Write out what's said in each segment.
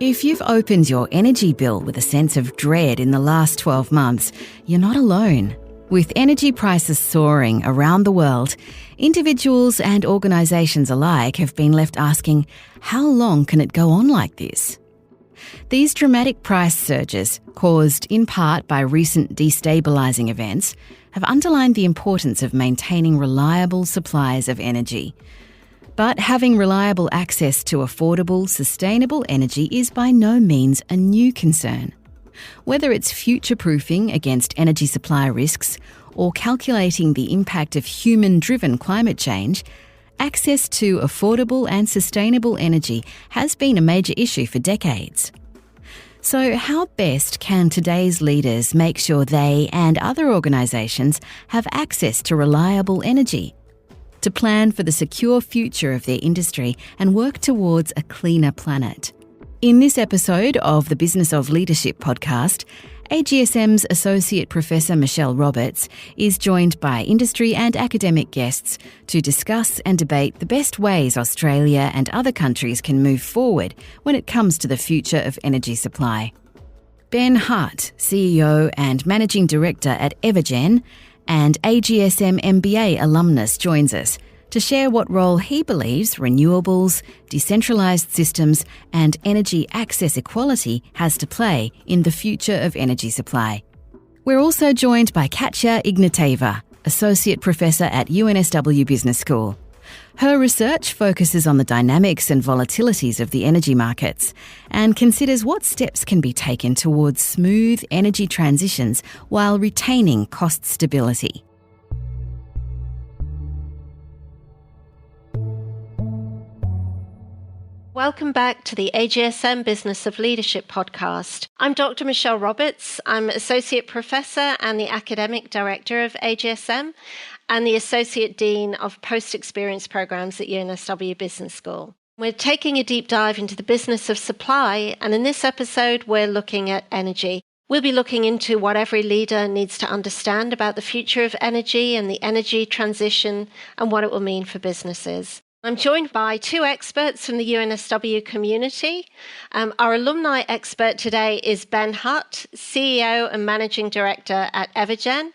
If you've opened your energy bill with a sense of dread in the last 12 months, you're not alone. With energy prices soaring around the world, individuals and organisations alike have been left asking, how long can it go on like this? These dramatic price surges, caused in part by recent destabilising events, have underlined the importance of maintaining reliable supplies of energy. But having reliable access to affordable, sustainable energy is by no means a new concern. Whether it's future-proofing against energy supply risks or calculating the impact of human-driven climate change, access to affordable and sustainable energy has been a major issue for decades. So how best can today's leaders make sure they and other organisations have access to reliable energy? To plan for the secure future of their industry and work towards a cleaner planet. In this episode of the Business of Leadership podcast, AGSM's Associate Professor Michelle Roberts is joined by industry and academic guests to discuss and debate the best ways Australia and other countries can move forward when it comes to the future of energy supply. Ben Hutt, CEO and Managing Director at Evergen, and AGSM MBA alumnus joins us to share what role he believes renewables, decentralised systems and energy access equality has to play in the future of energy supply. We're also joined by Katya Ignateva, Associate Professor at UNSW Business School. Her research focuses on the dynamics and volatilities of the energy markets and considers what steps can be taken towards smooth energy transitions while retaining cost stability. Welcome back to the AGSM Business of Leadership podcast. I'm Dr. Michelle Roberts. I'm Associate Professor and the Academic Director of AGSM and the Associate Dean of Post-Experience Programs at UNSW Business School. We're taking a deep dive into the business of supply, and in this episode, we're looking at energy. We'll be looking into what every leader needs to understand about the future of energy and the energy transition and what it will mean for businesses. I'm joined by two experts from the UNSW community. Our alumni expert today is Ben Hutt, CEO and Managing Director at Evergen.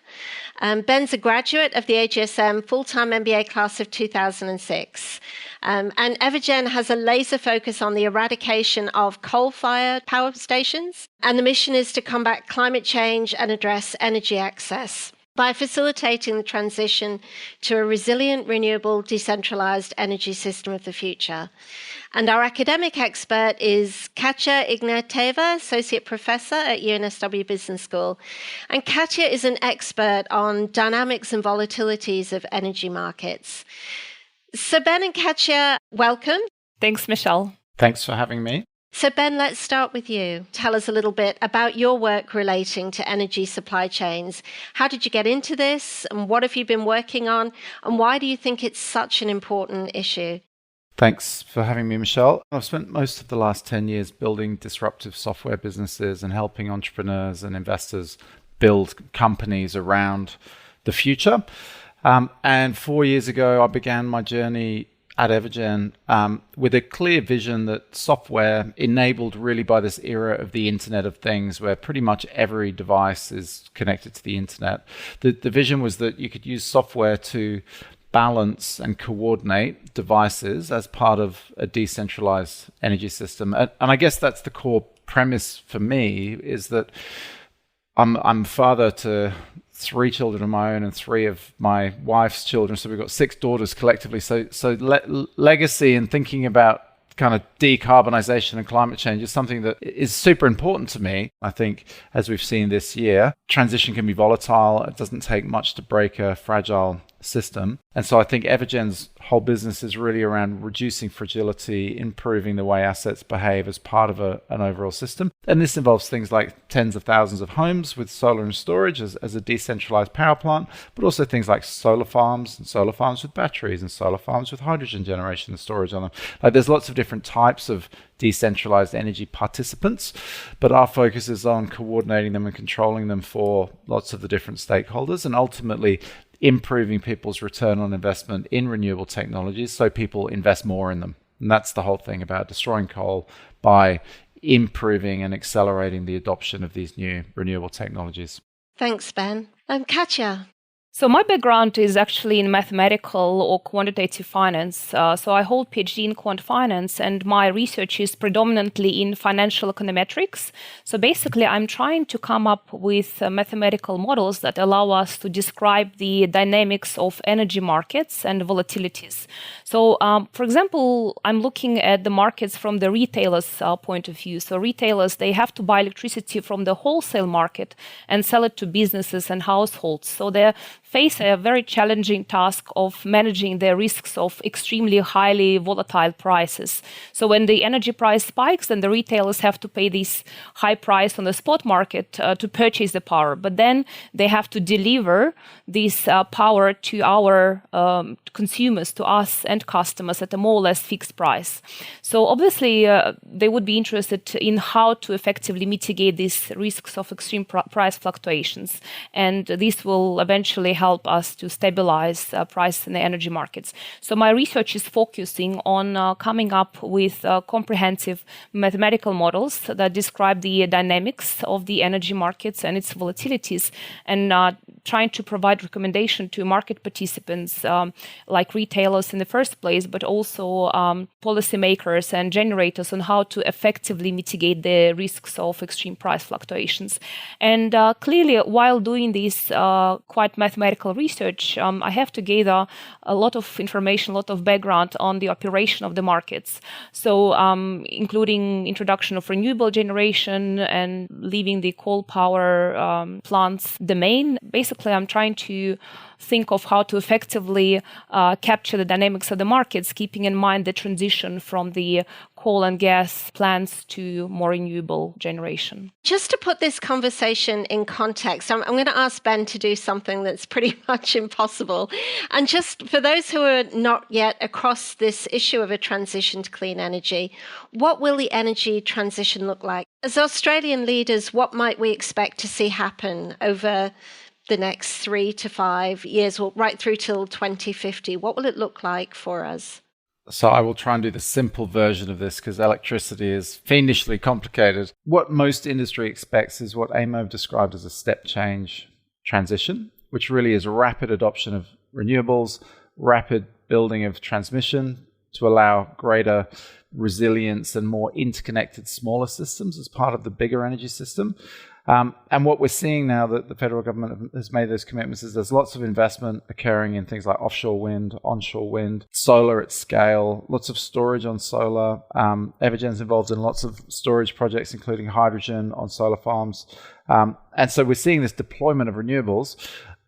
Ben's a graduate of the AGSM full-time MBA class of 2006. And Evergen has a laser focus on the eradication of coal-fired power stations. And the mission is to combat climate change and address energy access by facilitating the transition to a resilient, renewable, decentralised energy system of the future. And our academic expert is Katya Ignateva, Associate Professor at UNSW Business School. And Katya is an expert on dynamics and volatilities of energy markets. So Ben and Katya, welcome. Thanks, Michelle. Thanks for having me. So Ben, let's start with you. Tell us a little bit about your work relating to energy supply chains. How did you get into this, and what have you been working on, and why do you think it's such an important issue? Thanks for having me, Michelle. I've spent most of the last 10 years building disruptive software businesses and helping entrepreneurs and investors build companies around the future. And 4 years ago, I began my journey at Evergen with a clear vision that software enabled really by this era of the Internet of Things, where pretty much every device is connected to the internet. The vision was that you could use software to balance and coordinate devices as part of a decentralized energy system. And I guess that's the core premise for me, is that I'm father to 3 children of my own and 3 of my wife's children. So we've got 6 daughters collectively. So legacy and thinking about kind of decarbonization and climate change is something that is super important to me. I think, as we've seen this year, transition can be volatile. It doesn't take much to break a fragile system. And so I think Evergen's whole business is really around reducing fragility, improving the way assets behave as part of an overall system. And this involves things like tens of thousands of homes with solar and storage as a decentralized power plant, but also things like solar farms and solar farms with batteries and solar farms with hydrogen generation and storage on them. Like, there's lots of different types of decentralized energy participants, but our focus is on coordinating them and controlling them for lots of the different stakeholders, and ultimately improving people's return on investment in renewable technologies so people invest more in them. And that's the whole thing about destroying coal by improving and accelerating the adoption of these new renewable technologies. Thanks, Ben. Katja. So my background is actually in mathematical or quantitative finance. So I hold PhD in quant finance, and my research is predominantly in financial econometrics. So basically, I'm trying to come up with mathematical models that allow us to describe the dynamics of energy markets and volatilities. So, for example, I'm looking at the markets from the retailers' point of view. So retailers, they have to buy electricity from the wholesale market and sell it to businesses and households. So they're face a very challenging task of managing the risks of extremely highly volatile prices. So when the energy price spikes, then the retailers have to pay this high price on the spot market to purchase the power. But then they have to deliver this power to our consumers, to us and customers at a more or less fixed price. So obviously, they would be interested in how to effectively mitigate these risks of extreme price fluctuations. And this will eventually help us to stabilize price in the energy markets. So my research is focusing on coming up with comprehensive mathematical models that describe the dynamics of the energy markets and its volatilities, and trying to provide recommendation to market participants like retailers in the first place, but also policymakers and generators on how to effectively mitigate the risks of extreme price fluctuations. And clearly, while doing this quite mathematical research, I have to gather a lot of information, a lot of background on the operation of the markets. So including introduction of renewable generation and leaving the coal power plants domain. Basically, I'm trying to think of how to effectively capture the dynamics of the markets, keeping in mind the transition from the coal and gas plants to more renewable generation. Just to put this conversation in context, I'm going to ask Ben to do something that's pretty much impossible. And just for those who are not yet across this issue of a transition to clean energy, what will the energy transition look like? As Australian leaders, what might we expect to see happen over the next 3 to 5 years, or right through till 2050? What will it look like for us? So I will try and do the simple version of this because electricity is fiendishly complicated. What most industry expects is what Amo described as a step change transition, which really is rapid adoption of renewables, rapid building of transmission to allow greater resilience and more interconnected smaller systems as part of the bigger energy system. And what we're seeing now that the federal government has made those commitments is there's lots of investment occurring in things like offshore wind, onshore wind, solar at scale, lots of storage on solar. Evergen's involved in lots of storage projects, including hydrogen on solar farms. And so we're seeing this deployment of renewables,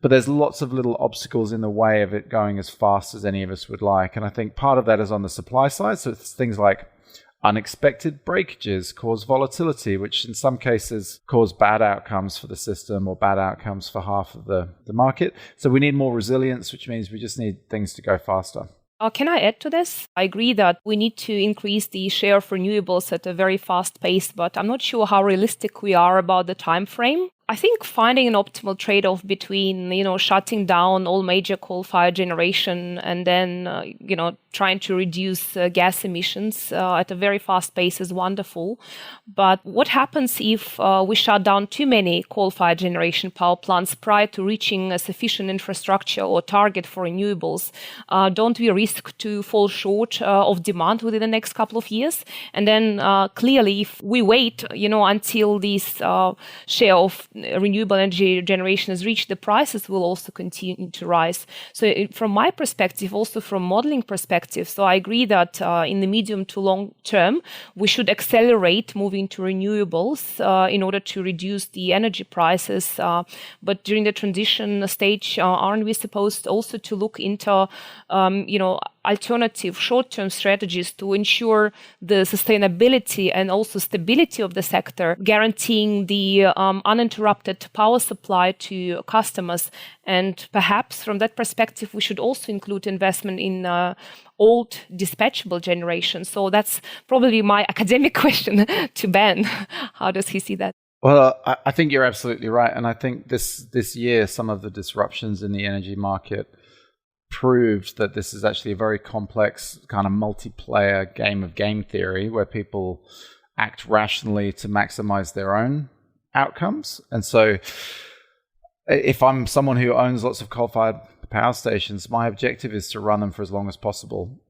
but there's lots of little obstacles in the way of it going as fast as any of us would like. And I think part of that is on the supply side. So it's things like unexpected breakages cause volatility, which in some cases cause bad outcomes for the system or bad outcomes for half of the market. So we need more resilience, which means we just need things to go faster. Can I add to this? I agree that we need to increase the share of renewables at a very fast pace, but I'm not sure how realistic we are about the time frame. I think finding an optimal trade-off between, shutting down all major coal-fired generation and then, trying to reduce gas emissions at a very fast pace is wonderful. But what happens if we shut down too many coal-fired generation power plants prior to reaching a sufficient infrastructure or target for renewables? Don't we risk to fall short of demand within the next couple of years? And then clearly, if we wait, until this share of renewable energy generation has reached, the prices will also continue to rise. So from my perspective, also from modeling perspective, so I agree that in the medium to long term, we should accelerate moving to renewables in order to reduce the energy prices. But during the transition stage, aren't we supposed also to look into, alternative short-term strategies to ensure the sustainability and also stability of the sector, guaranteeing the uninterrupted power supply to customers? And perhaps from that perspective, we should also include investment in old dispatchable generation. So that's probably my academic question to Ben. How does he see that? Well, I think you're absolutely right. And I think this year, some of the disruptions in the energy market proved that this is actually a very complex kind of multiplayer game of game theory where people act rationally to maximize their own outcomes. And so if I'm someone who owns lots of coal-fired power stations, my objective is to run them for as long as possible,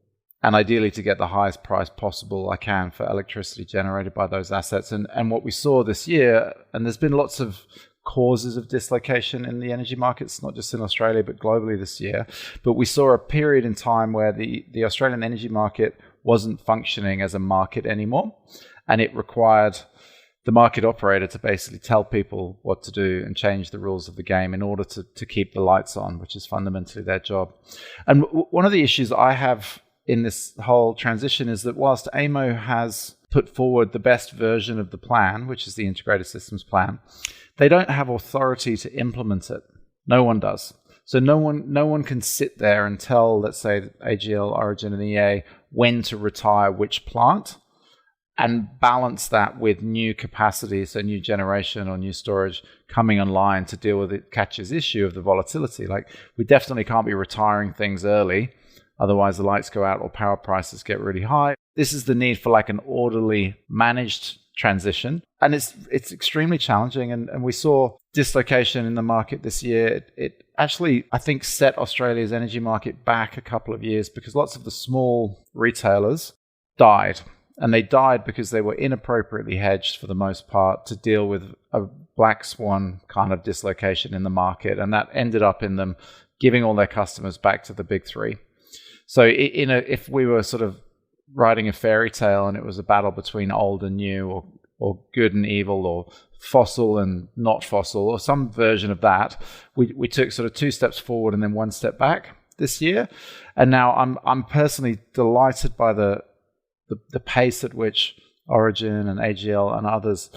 and ideally to get the highest price possible I can for electricity generated by those assets. And what we saw this year, and there's been lots of causes of dislocation in the energy markets, not just in Australia, but globally this year. But we saw a period in time where the Australian energy market wasn't functioning as a market anymore, and it required the market operator to basically tell people what to do and change the rules of the game in order to keep the lights on, which is fundamentally their job. And one of the issues I have in this whole transition is that whilst AEMO has put forward the best version of the plan, which is the Integrated Systems Plan, they don't have authority to implement it. No one does. So no one can sit there and tell, let's say, AGL, Origin, and EA when to retire which plant and balance that with new capacity, so new generation or new storage coming online to deal with it catches issue of the volatility. Like, we definitely can't be retiring things early, otherwise the lights go out or power prices get really high. This is the need for like an orderly, managed transition. And it's extremely challenging. And we saw dislocation in the market this year. It actually, I think, set Australia's energy market back a couple of years because lots of the small retailers died. And they died because they were inappropriately hedged for the most part to deal with a black swan kind of dislocation in the market. And that ended up in them giving all their customers back to the big three. So if we were sort of writing a fairy tale and it was a battle between old and new, or good and evil, or fossil and not fossil, or some version of that, we took sort of 2 steps forward and then 1 step back this year. And now I'm personally delighted by the pace at which Origin and AGL and others,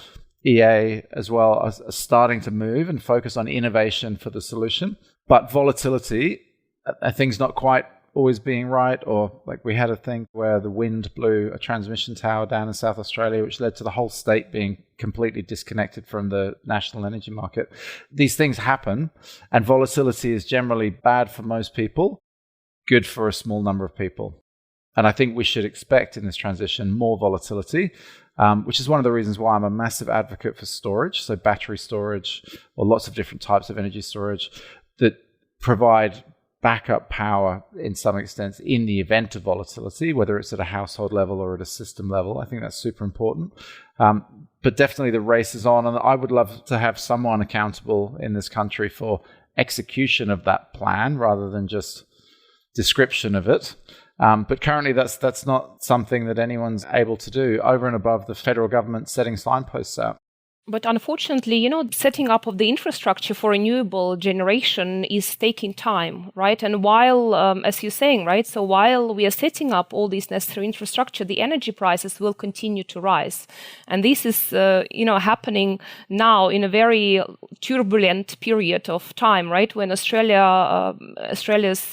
EA as well, are starting to move and focus on innovation for the solution. But volatility, things not quite always being right, or like we had a thing where the wind blew a transmission tower down in South Australia, which led to the whole state being completely disconnected from the national energy market. These things happen, and volatility is generally bad for most people, good for a small number of people. And I think we should expect in this transition more volatility, which is one of the reasons why I'm a massive advocate for storage, so battery storage or lots of different types of energy storage that provide backup power in some extent in the event of volatility, whether it's at a household level or at a system level. I think that's super important. But definitely the race is on, and I would love to have someone accountable in this country for execution of that plan rather than just description of it. But currently that's not something that anyone's able to do over and above the federal government setting signposts out. But unfortunately, setting up of the infrastructure for renewable generation is taking time, right? And while, as you're saying, right, so while we are setting up all this necessary infrastructure, the energy prices will continue to rise. And this is, happening now in a very turbulent period of time, right? When Australia's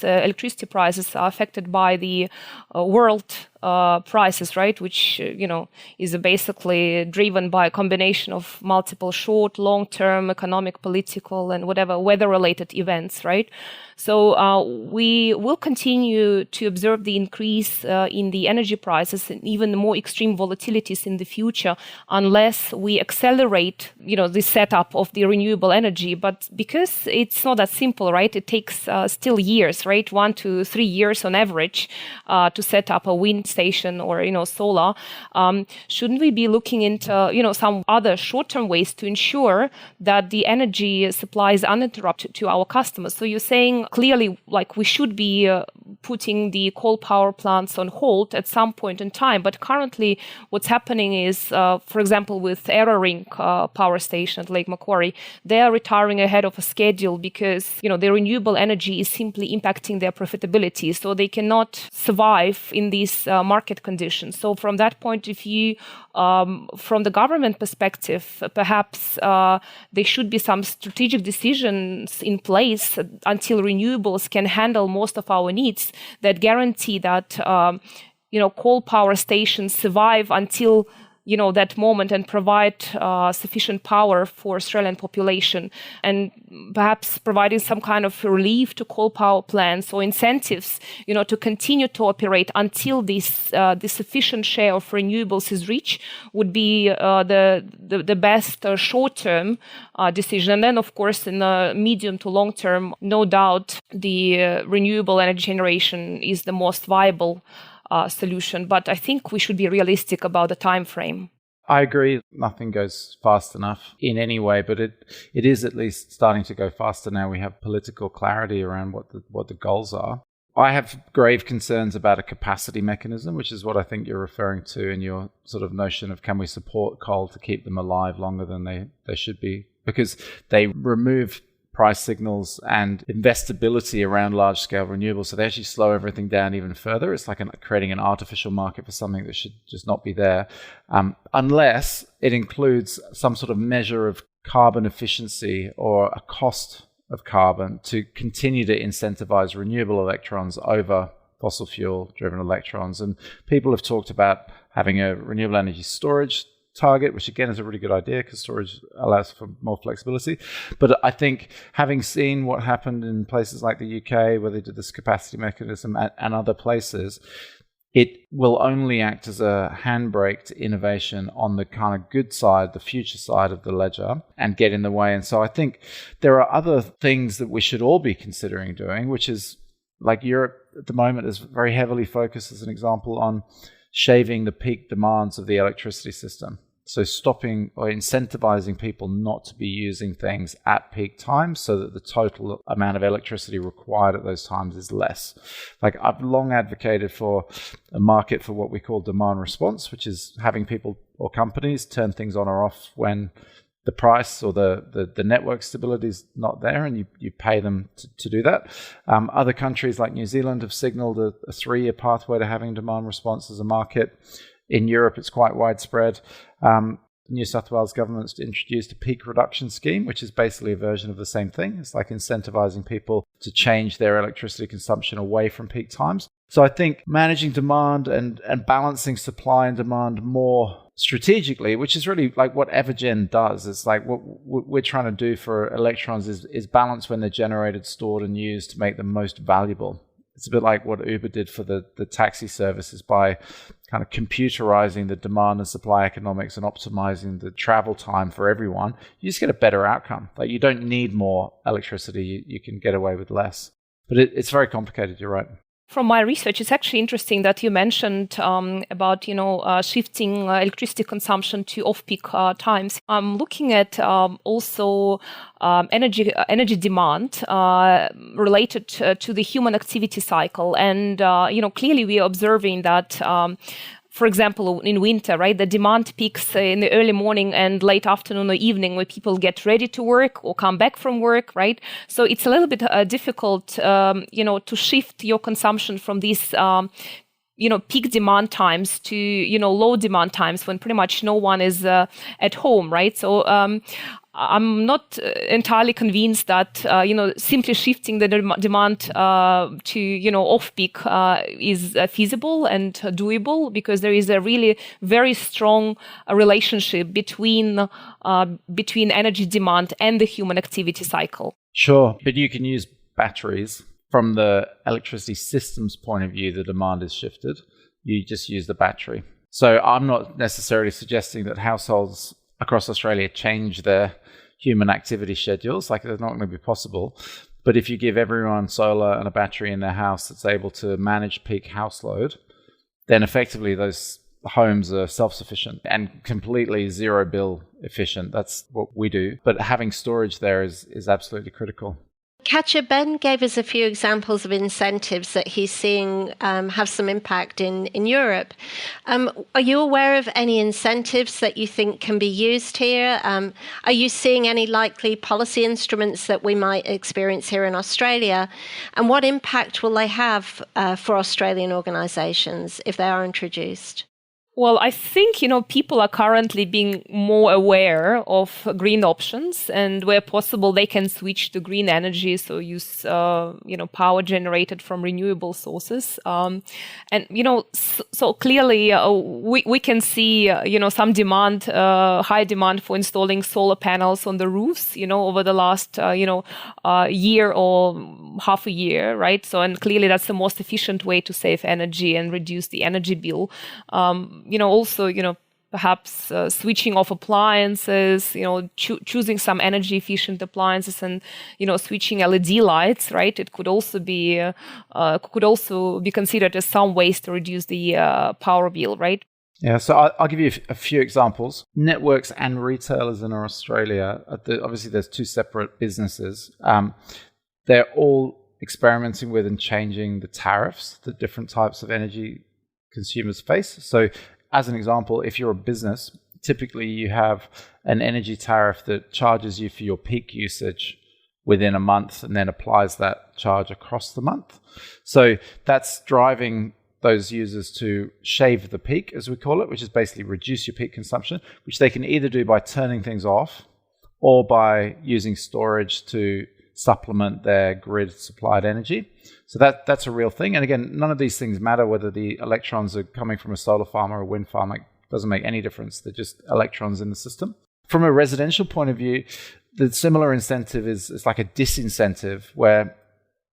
electricity prices are affected by the world prices, right, which is basically driven by a combination of multiple short, long-term economic, political, and whatever weather-related events, right? So we will continue to observe the increase in the energy prices and even more extreme volatilities in the future unless we accelerate, the setup of the renewable energy. But because it's not that simple, right? It takes still years, right? 1 to 3 years on average to set up a wind station or, solar. Shouldn't we be looking into, some other short-term ways to ensure that the energy supply is uninterrupted to our customers? So you're saying clearly, like, we should be putting the coal power plants on hold at some point in time. But currently, what's happening is, for example, with Evergen power station at Lake Macquarie, they are retiring ahead of a schedule because, the renewable energy is simply impacting their profitability. So they cannot survive in these market conditions. So from that point of view, from the government perspective, perhaps there should be some strategic decisions in place until renewables can handle most of our needs that guarantee that coal power stations survive until that moment and provide sufficient power for Australian population, and perhaps providing some kind of relief to coal power plants or incentives, to continue to operate until this sufficient share of renewables is reached would be the best short-term decision. And then, of course, in the medium to long term, no doubt the renewable energy generation is the most viable solution. But I think we should be realistic about the time frame. I agree. Nothing goes fast enough in any way, but it is at least starting to go faster now. We have political clarity around what the goals are. I have grave concerns about a capacity mechanism, which is what I think you're referring to in your sort of notion of, can we support coal to keep them alive longer than they should be? Because they remove price signals and investability around large-scale renewables. So they actually slow everything down even further. It's like creating an artificial market for something that should just not be there, unless it includes some sort of measure of carbon efficiency or a cost of carbon to continue to incentivize renewable electrons over fossil fuel-driven electrons. And people have talked about having a renewable energy storage target, which again is a really good idea because storage allows for more flexibility. But I think, having seen what happened in places like the UK where they did this capacity mechanism and other places, it will only act as a handbrake to innovation on the kind of good side, the future side of the ledger, and get in the way. And so I think there are other things that we should all be considering doing, which is, like, Europe at the moment is very heavily focused, as an example, on shaving the peak demands of the electricity system. So stopping or incentivizing people not to be using things at peak times so that the total amount of electricity required at those times is less. Like, I've long advocated for a market for what we call demand response, which is having people or companies turn things on or off when the price or the network stability is not there, and you pay them to do that. Other countries like New Zealand have signaled a 3-year pathway to having demand response as a market. In Europe, it's quite widespread. New South Wales government's introduced a peak reduction scheme, which is basically a version of the same thing. It's like incentivizing people to change their electricity consumption away from peak times. So I think managing demand and balancing supply and demand more strategically, which is really like what Evergen does. It's like what we're trying to do for electrons is balance when they're generated, stored, and used to make them most valuable. It's a bit like what Uber did for the taxi services by kind of computerizing the demand and supply economics and optimizing the travel time for everyone. You just get a better outcome. Like, you don't need more electricity. You can get away with less. But it's very complicated, you're right. From my research, it's actually interesting that you mentioned about shifting electricity consumption to off-peak times. I'm looking at also energy demand related to the human activity cycle, and clearly we are observing that. For example, in winter, right, the demand peaks in the early morning and late afternoon or evening, where people get ready to work or come back from work, right? So it's a little bit difficult, to shift your consumption from these, peak demand times to, low demand times when pretty much no one is at home, right? So I'm not entirely convinced that, simply shifting the demand to, off-peak is feasible and doable, because there is a really very strong relationship between energy demand and the human activity cycle. Sure, but you can use batteries. From the electricity system's point of view, the demand is shifted. You just use the battery. So I'm not necessarily suggesting that households across Australia change their human activity schedules. Like, it's not going to be possible. But if you give everyone solar and a battery in their house that's able to manage peak house load, then effectively those homes are self-sufficient and completely zero bill efficient. That's what we do. But having storage there is absolutely critical. Katja, Ben gave us a few examples of incentives that he's seeing have some impact in Europe. Are you aware of any incentives that you think can be used here? Are you seeing any likely policy instruments that we might experience here in Australia? And what impact will they have for Australian organisations if they are introduced? Well, I think, people are currently being more aware of green options, and where possible, they can switch to green energy. So use, power generated from renewable sources. So clearly we can see, some demand, high demand for installing solar panels on the roofs, over the last, year or half a year, right? So, and clearly that's the most efficient way to save energy and reduce the energy bill. Also, perhaps switching off appliances, choosing some energy efficient appliances and, switching LED lights, right? It could also be considered as some ways to reduce the power bill, right? Yeah, so I'll give you a few examples. Networks and retailers in Australia, obviously there's two separate businesses. They're all experimenting with and changing the tariffs that different types of energy consumers face. So as an example, if you're a business, typically you have an energy tariff that charges you for your peak usage within a month and then applies that charge across the month. So that's driving those users to shave the peak, as we call it, which is basically reduce your peak consumption, which they can either do by turning things off or by using storage to supplement their grid supplied energy. So that's a real thing. And again, none of these things matter whether the electrons are coming from a solar farm or a wind farm. It doesn't make any difference. They're just electrons in the system. From a residential point of view, the similar incentive is like a disincentive where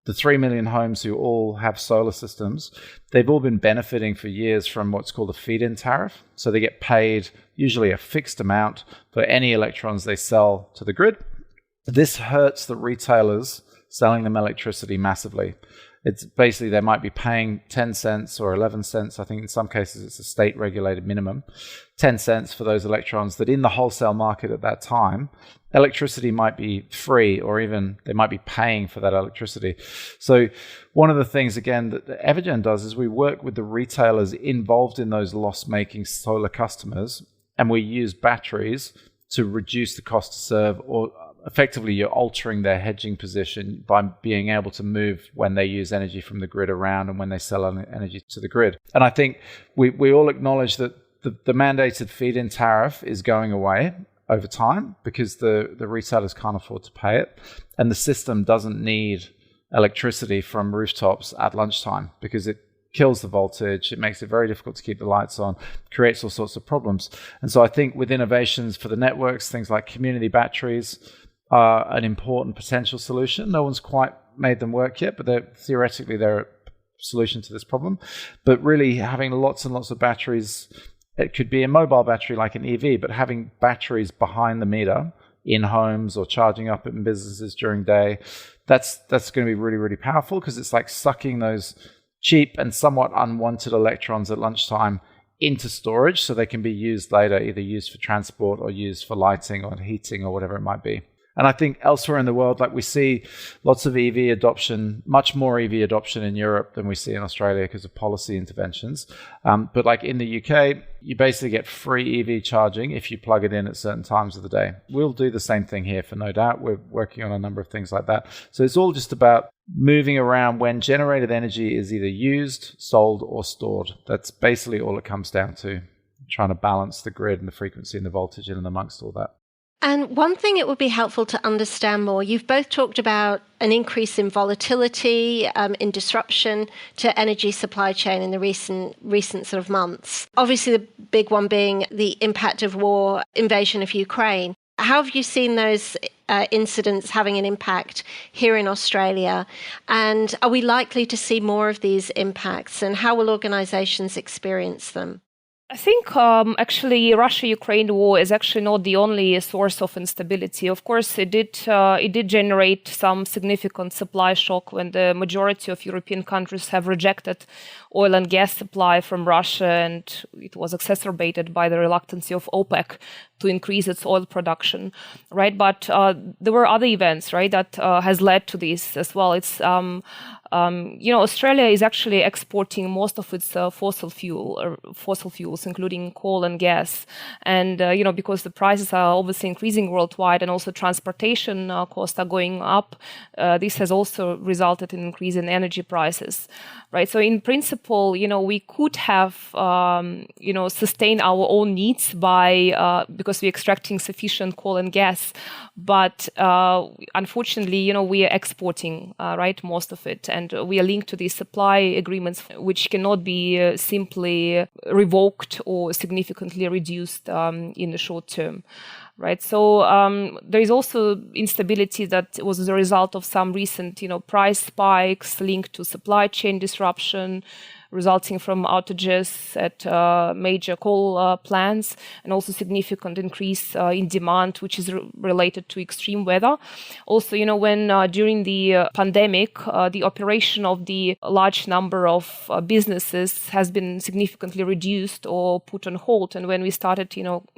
the 3 million homes who all have solar systems, they've all been benefiting for years from what's called a feed-in tariff. So they get paid usually a fixed amount for any electrons they sell to the grid. This hurts the retailers selling them electricity massively. It's basically they might be paying 10 cents or 11 cents. I think in some cases it's a state regulated minimum, 10 cents for those electrons that in the wholesale market at that time, electricity might be free or even they might be paying for that electricity. So one of the things, again, that Evergen does is we work with the retailers involved in those loss-making solar customers, and we use batteries to reduce the cost to serve, or effectively you're altering their hedging position by being able to move when they use energy from the grid around and when they sell energy to the grid. And I think we all acknowledge that the mandated feed-in tariff is going away over time because the retailers can't afford to pay it. And the system doesn't need electricity from rooftops at lunchtime because it kills the voltage, it makes it very difficult to keep the lights on, creates all sorts of problems. And so I think with innovations for the networks, things like community batteries are an important potential solution. No one's quite made them work yet, but theoretically they're a solution to this problem. But really having lots and lots of batteries, it could be a mobile battery like an EV, but having batteries behind the meter in homes or charging up in businesses during day, that's going to be really, really powerful because it's like sucking those cheap and somewhat unwanted electrons at lunchtime into storage so they can be used later, either used for transport or used for lighting or heating or whatever it might be. And I think elsewhere in the world, like we see lots of EV adoption, much more EV adoption in Europe than we see in Australia because of policy interventions. But like in the UK, you basically get free EV charging if you plug it in at certain times of the day. We'll do the same thing here for no doubt. We're working on a number of things like that. So it's all just about moving around when generated energy is either used, sold, or stored. That's basically all it comes down to, trying to balance the grid and the frequency and the voltage in and amongst all that. And one thing it would be helpful to understand more, you've both talked about an increase in volatility, in disruption to energy supply chain in the recent sort of months. Obviously, the big one being the impact of war, invasion of Ukraine. How have you seen those incidents having an impact here in Australia? And are we likely to see more of these impacts? And how will organisations experience them? I think actually Russia-Ukraine war is actually not the only source of instability. Of course, it did generate some significant supply shock when the majority of European countries have rejected oil and gas supply from Russia, and it was exacerbated by the reluctance of OPEC to increase its oil production, right? But there were other events, right, that has led to this as well. It's Australia is actually exporting most of its fossil fuels, including coal and gas, and because the prices are obviously increasing worldwide, and also transportation costs are going up. This has also resulted in increase in energy prices, right? So in principle, we could have sustained our own needs by because we're extracting sufficient coal and gas, but unfortunately, we are exporting right most of it. And we are linked to these supply agreements, which cannot be simply revoked or significantly reduced in the short term. Right. So there is also instability that was the result of some recent, price spikes linked to supply chain disruption, resulting from outages at major coal plants, and also significant increase in demand, which is related to extreme weather. Also, when during the pandemic, the operation of the large number of businesses has been significantly reduced or put on hold. And when we started,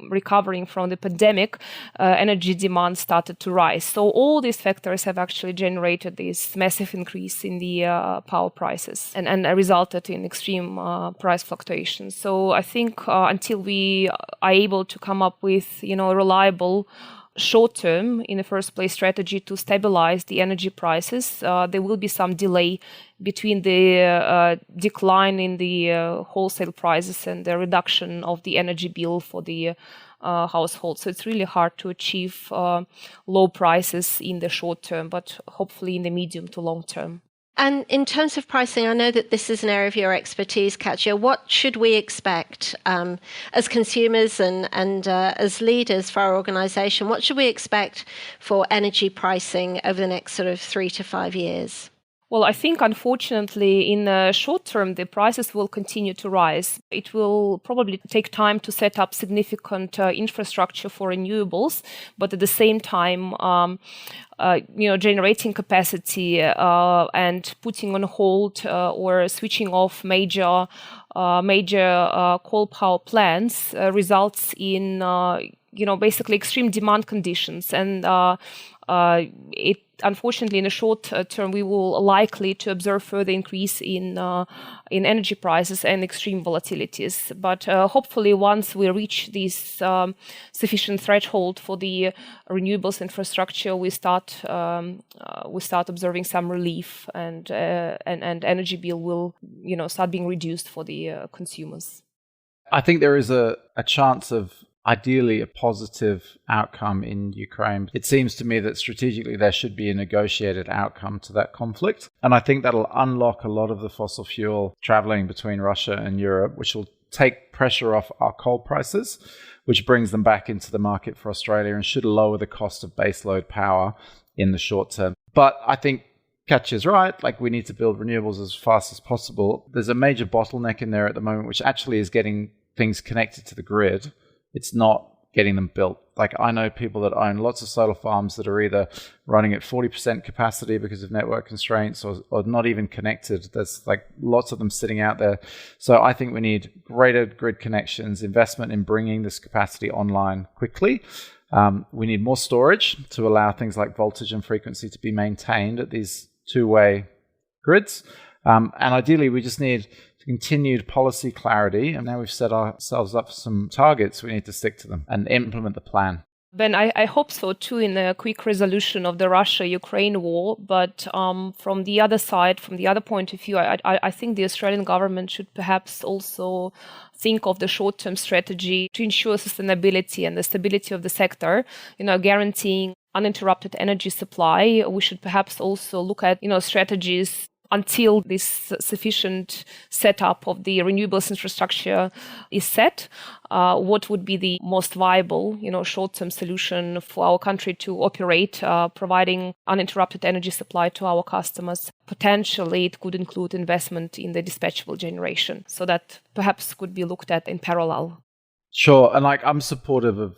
recovering from the pandemic, energy demand started to rise. So all these factors have actually generated this massive increase in the power prices and resulted in extreme price fluctuations. So I think until we are able to come up with, a reliable short-term, in the first place, strategy to stabilize the energy prices, there will be some delay between the decline in the wholesale prices and the reduction of the energy bill for the household. So it's really hard to achieve low prices in the short term, but hopefully in the medium to long term. And in terms of pricing, I know that this is an area of your expertise, Katja. What should we expect as consumers and as leaders for our organisation? What should we expect for energy pricing over the next sort of 3 to 5 years? Well, I think, unfortunately, in the short term, the prices will continue to rise. It will probably take time to set up significant infrastructure for renewables, but at the same time, generating capacity and putting on hold or switching off major coal power plants results in basically extreme demand conditions, and it unfortunately in the short term we will likely to observe further increase in energy prices and extreme volatilities. But hopefully, once we reach this sufficient threshold for the renewables infrastructure, we start observing some relief, and energy bill will start being reduced for the consumers. I think there is a chance of ideally a positive outcome in Ukraine. It seems to me that strategically there should be a negotiated outcome to that conflict. And I think that'll unlock a lot of the fossil fuel traveling between Russia and Europe, which will take pressure off our coal prices, which brings them back into the market for Australia and should lower the cost of baseload power in the short term. But I think Katja's right, we need to build renewables as fast as possible. There's a major bottleneck in there at the moment, which actually is getting things connected to the grid. It's not getting them built. I know people that own lots of solar farms that are either running at 40% capacity because of network constraints or not even connected. There's lots of them sitting out there. So I think we need greater grid connections, investment in bringing this capacity online quickly. We need more storage to allow things like voltage and frequency to be maintained at these two-way grids. And ideally, we just need continued policy clarity. And now we've set ourselves up for some targets. We need to stick to them and implement the plan. Ben, I hope so too, in a quick resolution of the Russia-Ukraine war. But from the other side, from the other point of view, I think the Australian government should perhaps also think of the short-term strategy to ensure sustainability and the stability of the sector, guaranteeing uninterrupted energy supply. We should perhaps also look at, strategies until this sufficient setup of the renewables infrastructure is set. What would be the most viable, short-term solution for our country to operate, providing uninterrupted energy supply to our customers? Potentially, it could include investment in the dispatchable generation. So that perhaps could be looked at in parallel. Sure. And I'm supportive of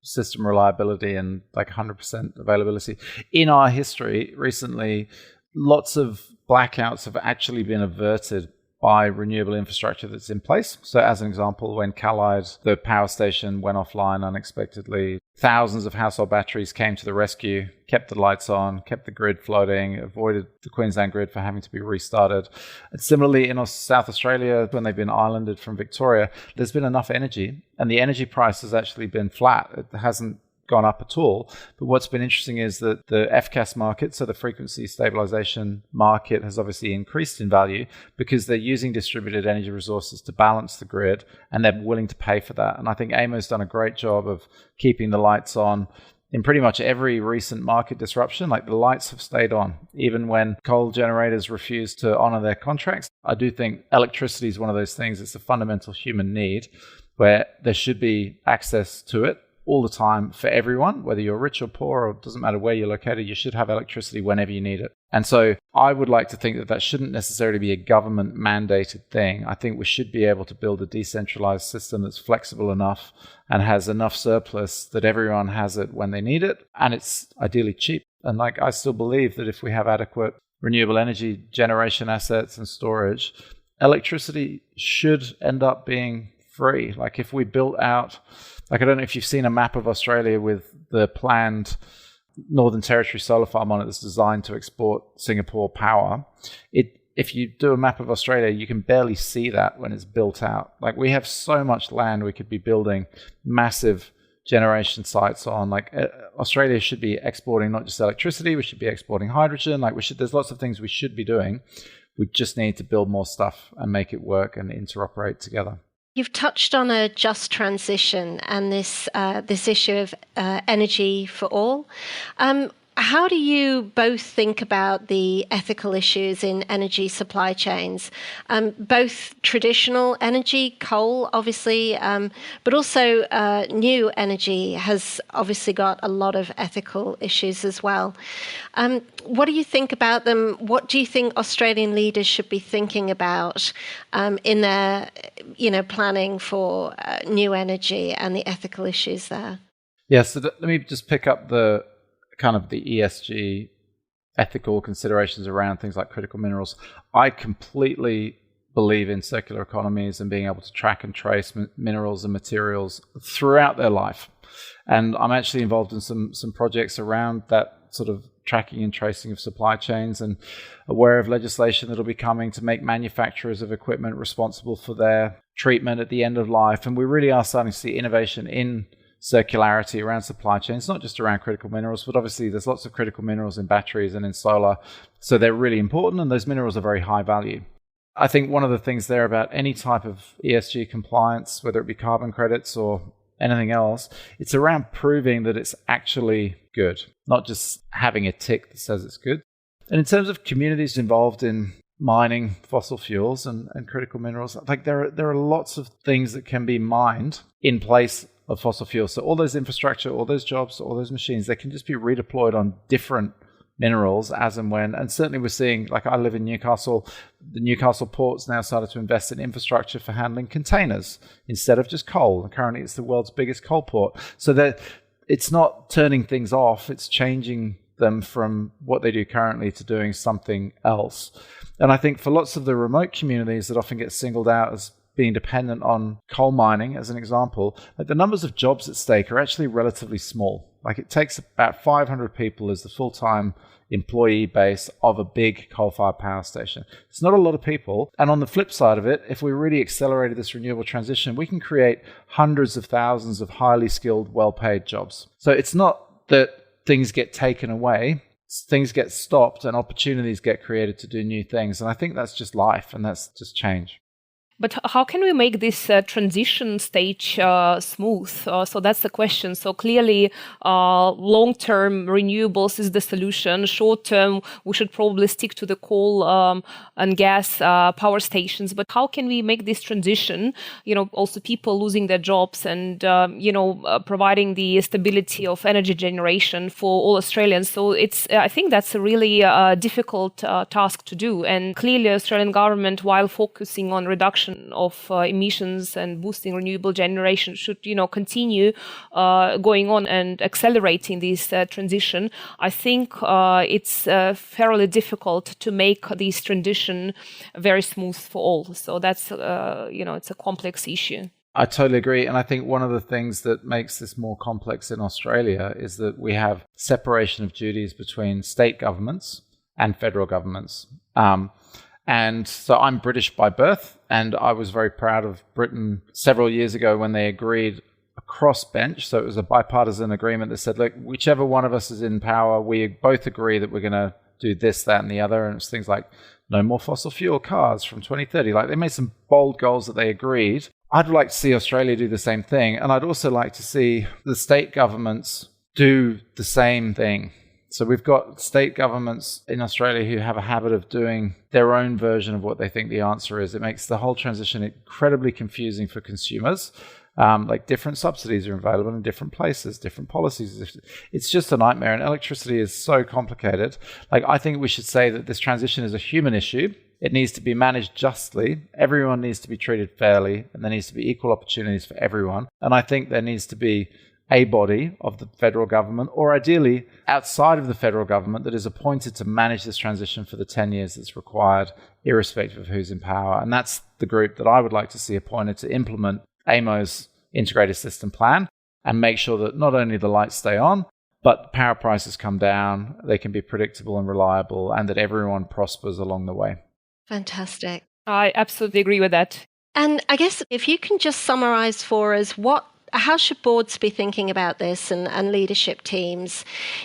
system reliability and 100% availability. In our history recently, lots of blackouts have actually been averted by renewable infrastructure that's in place. So as an example, when Callide, the power station, went offline unexpectedly, thousands of household batteries came to the rescue, kept the lights on, kept the grid floating, avoided the Queensland grid for having to be restarted. And similarly, in South Australia, when they've been islanded from Victoria, there's been enough energy, and the energy price has actually been flat. It hasn't gone up at all. But what's been interesting is that the FCAS market, so the frequency stabilization market, has obviously increased in value because they're using distributed energy resources to balance the grid, and they're willing to pay for that. And I think AEMO's done a great job of keeping the lights on in pretty much every recent market disruption. Like, the lights have stayed on, even when coal generators refuse to honor their contracts. I do think electricity is one of those things. It's a fundamental human need where there should be access to it all the time for everyone, whether you're rich or poor, or it doesn't matter where you're located. You should have electricity whenever you need it. And so I would like to think that that shouldn't necessarily be a government mandated thing. I think we should be able to build a decentralized system that's flexible enough and has enough surplus that everyone has it when they need it, and it's ideally cheap. And like, I still believe that if we have adequate renewable energy generation assets and storage, electricity should end up being free. Like, if we built out, like, I don't know if you've seen a map of Australia with the planned Northern Territory solar farm on it that's designed to export Singapore power. If you do a map of Australia, you can barely see that when it's built out. Like, we have so much land we could be building massive generation sites on. Like, Australia should be exporting not just electricity, we should be exporting hydrogen. Like, there's lots of things we should be doing. We just need to build more stuff and make it work and interoperate together. You've touched on a just transition and this issue of energy for all. How do you both think about the ethical issues in energy supply chains? Both traditional energy, coal, obviously, but also new energy has obviously got a lot of ethical issues as well. What do you think about them? What do you think Australian leaders should be thinking about in their, planning for new energy and the ethical issues there? Yeah, so let me just pick up the ESG ethical considerations around things like critical minerals. I completely believe in circular economies and being able to track and trace minerals and materials throughout their life. And I'm actually involved in some projects around that sort of tracking and tracing of supply chains, and aware of legislation that'll be coming to make manufacturers of equipment responsible for their treatment at the end of life. And we really are starting to see innovation in circularity around supply chains, not just around critical minerals, but obviously there's lots of critical minerals in batteries and in solar. So they're really important, and those minerals are very high value. I think one of the things there about any type of ESG compliance, whether it be carbon credits or anything else, it's around proving that it's actually good, not just having a tick that says it's good. And in terms of communities involved in mining fossil fuels and critical minerals, like there are lots of things that can be mined in place of fossil fuels. So all those infrastructure, all those jobs, all those machines, they can just be redeployed on different minerals as and when. And certainly we're seeing, like, I live in Newcastle, the Newcastle port's now started to invest in infrastructure for handling containers instead of just coal. And currently it's the world's biggest coal port. So that it's not turning things off, it's changing them from what they do currently to doing something else. And I think for lots of the remote communities that often get singled out as being dependent on coal mining, as an example, like, the numbers of jobs at stake are actually relatively small. Like, it takes about 500 people as the full-time employee base of a big coal-fired power station. It's not a lot of people. And on the flip side of it, if we really accelerated this renewable transition, we can create hundreds of thousands of highly skilled, well-paid jobs. So it's not that things get taken away, things get stopped and opportunities get created to do new things. And I think that's just life, and that's just change. But how can we make this transition stage smooth? So that's the question. So clearly, long-term renewables is the solution. Short-term, we should probably stick to the coal and gas power stations. But how can we make this transition? Also people losing their jobs and providing the stability of energy generation for all Australians. So I think that's a really difficult task to do. And clearly, Australian government, while focusing on reduction reduction of emissions and boosting renewable generation should, continue going on and accelerating this transition, I think it's fairly difficult to make this transition very smooth for all. So that's, it's a complex issue. I totally agree. And I think one of the things that makes this more complex in Australia is that we have separation of duties between state governments and federal governments. And so I'm British by birth, and I was very proud of Britain several years ago when they agreed a crossbench. So it was a bipartisan agreement that said, look, whichever one of us is in power, we both agree that we're going to do this, that, and the other. And it's things like no more fossil fuel cars from 2030. Like, they made some bold goals that they agreed. I'd like to see Australia do the same thing. And I'd also like to see the state governments do the same thing. So we've got state governments in Australia who have a habit of doing their own version of what they think the answer is. It makes the whole transition incredibly confusing for consumers. Like, different subsidies are available in different places, different policies. It's just a nightmare. And electricity is so complicated. Like, I think we should say that this transition is a human issue. It needs to be managed justly. Everyone needs to be treated fairly, and there needs to be equal opportunities for everyone. And I think there needs to be a body of the federal government, or ideally outside of the federal government, that is appointed to manage this transition for the 10 years that's required, irrespective of who's in power. And that's the group that I would like to see appointed to implement AEMO's integrated system plan and make sure that not only the lights stay on, but power prices come down, they can be predictable and reliable, and that everyone prospers along the way. Fantastic. I absolutely agree with that. And I guess if you can just summarize for us, how should boards be thinking about this, and leadership teams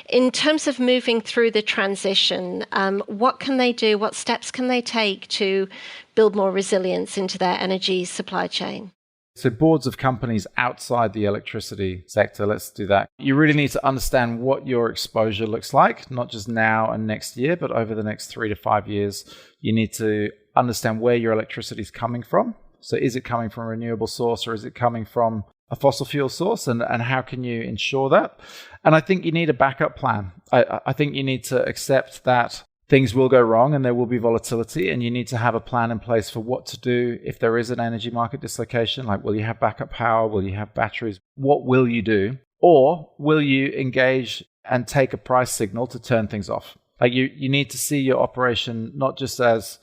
in terms of moving through the transition? What can they do? What steps can they take to build more resilience into their energy supply chain? So boards of companies outside the electricity sector, let's do that. You really need to understand what your exposure looks like, not just now and next year, but over the next 3 to 5 years. You need to understand where your electricity is coming from. So is it coming from a renewable source, or is it coming from a fossil fuel source, and how can you ensure that? And I think you need a backup plan. I think you need to accept that things will go wrong and there will be volatility, and you need to have a plan in place for what to do if there is an energy market dislocation. Like, will you have backup power? Will you have batteries? What will you do? Or will you engage and take a price signal to turn things off? Like, you need to see your operation not just as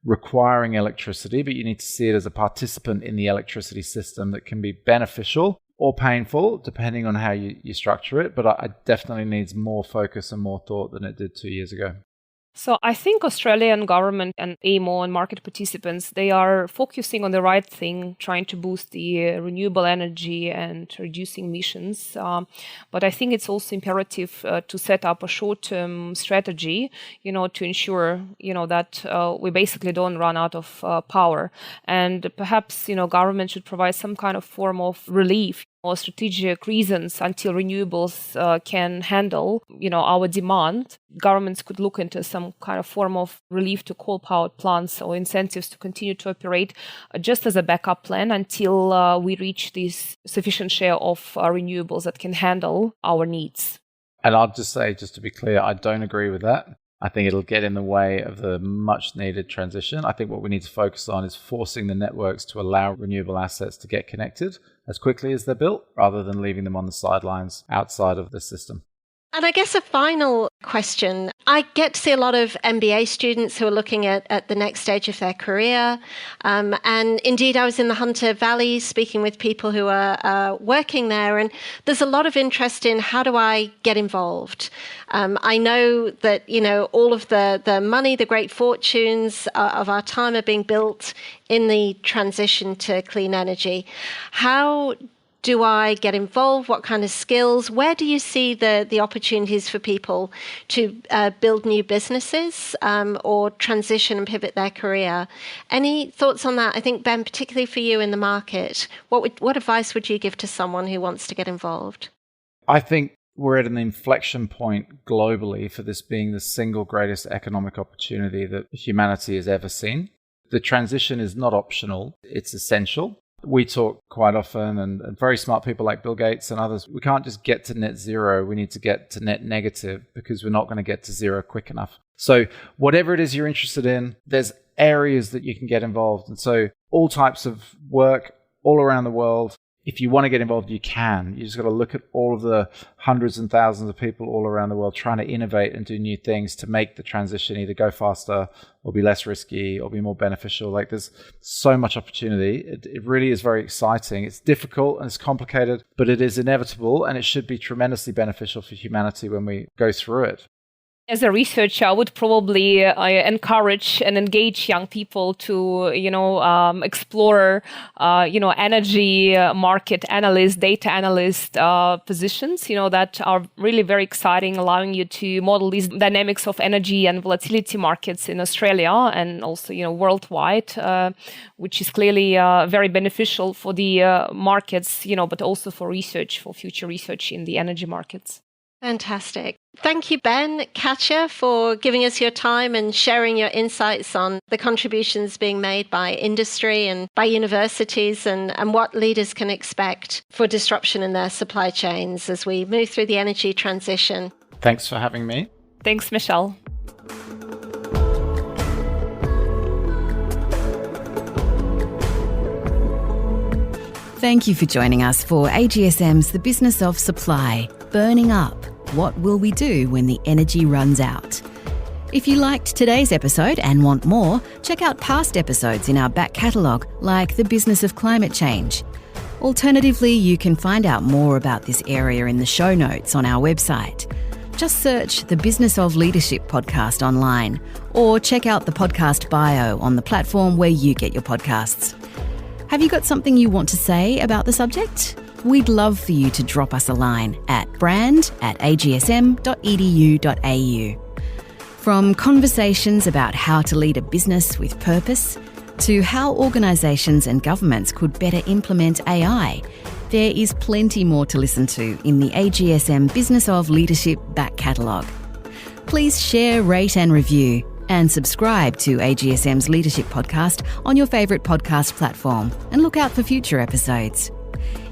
requiring electricity, but you need to see it as a participant in the electricity system that can be beneficial or painful, depending on how you structure it. But it definitely needs more focus and more thought than it did 2 years ago. So I think Australian government and AEMO and market participants, they are focusing on the right thing, trying to boost the renewable energy and reducing emissions. But I think it's also imperative to set up a short-term strategy, to ensure, that we basically don't run out of power. And perhaps, government should provide some kind of form of relief or strategic reasons until renewables can handle, our demand. Governments could look into some kind of form of relief to coal-powered plants or incentives to continue to operate just as a backup plan until we reach this sufficient share of renewables that can handle our needs. And I'll just say, just to be clear, I don't agree with that. I think it'll get in the way of the much needed transition. I think what we need to focus on is forcing the networks to allow renewable assets to get connected as quickly as they're built, rather than leaving them on the sidelines outside of the system. And I guess a final question. I get to see a lot of MBA students who are looking at the next stage of their career. And indeed, I was in the Hunter Valley speaking with people who are working there. And there's a lot of interest in, how do I get involved? I know that, all of the money, the great fortunes of our time are being built in the transition to clean energy. How do I get involved? What kind of skills? Where do you see the opportunities for people to build new businesses or transition and pivot their career? Any thoughts on that? I think, Ben, particularly for you in the market, what advice would you give to someone who wants to get involved? I think we're at an inflection point globally for this being the single greatest economic opportunity that humanity has ever seen. The transition is not optional, it's essential. We talk quite often, and very smart people like Bill Gates and others, we can't just get to net zero, we need to get to net negative, because we're not going to get to zero quick enough. So whatever it is you're interested in, there's areas that you can get involved. And so all types of work all around the world. If you want to get involved, you can. You just got to look at all of the hundreds and thousands of people all around the world trying to innovate and do new things to make the transition either go faster or be less risky or be more beneficial. Like there's so much opportunity. It really is very exciting. It's difficult and it's complicated, but it is inevitable and it should be tremendously beneficial for humanity when we go through it. As a researcher, I would probably encourage and engage young people to, explore, energy market analyst, data analyst positions, that are really very exciting, allowing you to model these dynamics of energy and volatility markets in Australia and also, worldwide, which is clearly very beneficial for the markets, but also for research, for future research in the energy markets. Fantastic. Thank you, Ben, Katja, for giving us your time and sharing your insights on the contributions being made by industry and by universities and what leaders can expect for disruption in their supply chains as we move through the energy transition. Thanks for having me. Thanks, Michelle. Thank you for joining us for AGSM's The Business of Supply, Burning Up. What will we do when the energy runs out? If you liked today's episode and want more, check out past episodes in our back catalogue, like The Business of Climate Change. Alternatively, you can find out more about this area in the show notes on our website. Just search the Business of Leadership podcast online or check out the podcast bio on the platform where you get your podcasts. Have you got something you want to say about the subject? We'd love for you to drop us a line at brand@agsm.edu.au. From conversations about how to lead a business with purpose to how organisations and governments could better implement AI, there is plenty more to listen to in the AGSM Business of Leadership back catalogue. Please share, rate and review and subscribe to AGSM's Leadership Podcast on your favourite podcast platform and look out for future episodes.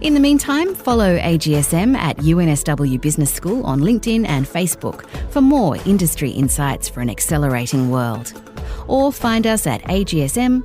In the meantime, follow AGSM at UNSW Business School on LinkedIn and Facebook for more industry insights for an accelerating world. Or find us at agsm.edu.au.